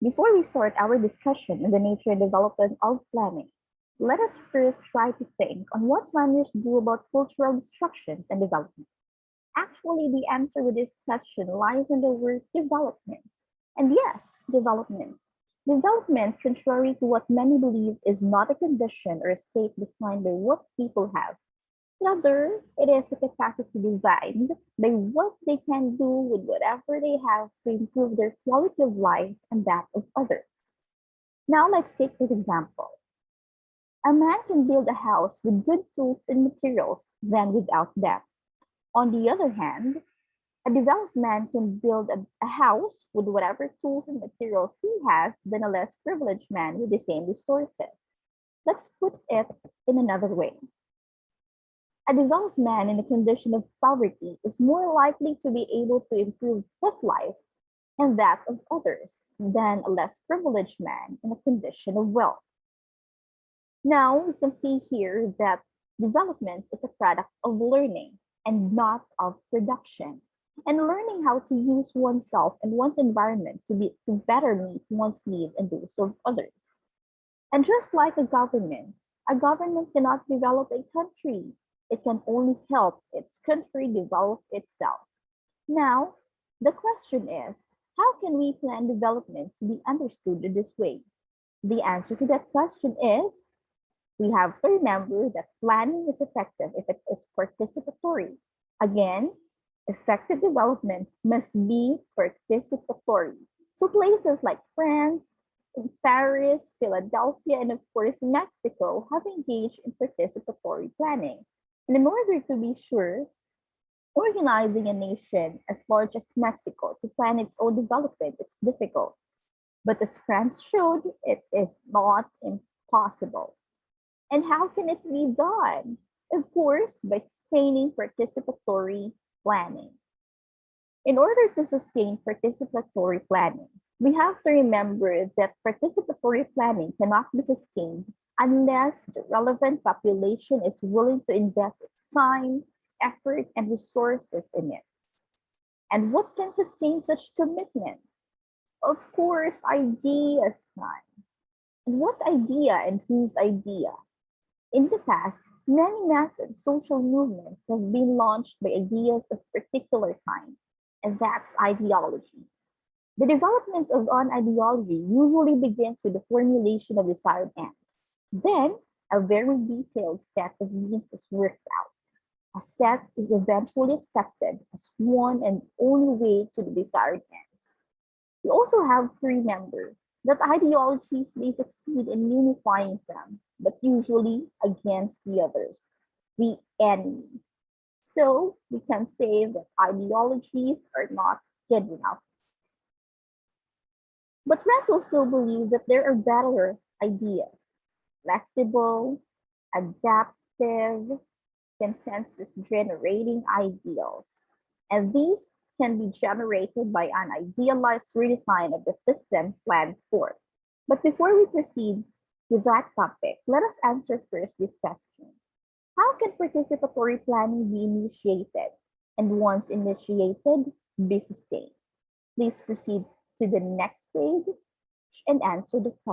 Before we start our discussion on the nature and development of planning, let us first try to think on what planners do about cultural instructions and development. Actually, the answer to this question lies in the word development. And yes, development. Development, contrary to what many believe, is not a condition or a state defined by what people have. Rather, it is a capacity defined by what they can do with whatever they have to improve their quality of life and that of others. Now, let's take this example. A man can build a house with good tools and materials than without them. On the other hand, a developed man can build a house with whatever tools and materials he has than a less privileged man with the same resources. Let's put it in another way. A developed man in a condition of poverty is more likely to be able to improve his life and that of others than a less privileged man in a condition of wealth. Now we can see here that development is a product of learning and not of production. And learning how to use oneself and one's environment to better meet one's needs and those of others. And just like a government cannot develop a country. It can only help its country develop itself. Now, the question is, how can we plan development to be understood in this way? The answer to that question is, we have to remember that planning is effective if it is participatory. Again, effective development must be participatory. So places like France, Paris, Philadelphia, and of course Mexico have engaged in participatory planning. And in order to be sure, organizing a nation as large as Mexico to plan its own development is difficult. But as France showed, it is not impossible. And how can it be done? Of course, by sustaining participatory planning. In order to sustain participatory planning, we have to remember that participatory planning cannot be sustained unless the relevant population is willing to invest its time, effort, and resources in it. And what can sustain such commitment? Of course, ideas can. And what idea and whose idea? In the past, many massive social movements have been launched by ideas of particular kind, and that's ideologies. The development of an ideology usually begins with the formulation of desired ends. Then, a very detailed set of means is worked out. A set is eventually accepted as one and only way to the desired ends. We also have to remember that ideologies may succeed in unifying some, but usually against the others, the enemy. So we can say that ideologies are not good enough. But Russell still believes that there are better ideas, flexible, adaptive, consensus generating ideals. And these can be generated by an idealized redesign of the system planned for. But before we proceed with that topic, let us answer first this question. How can participatory planning be initiated? And once initiated, be sustained? Please proceed to the next page and answer the question.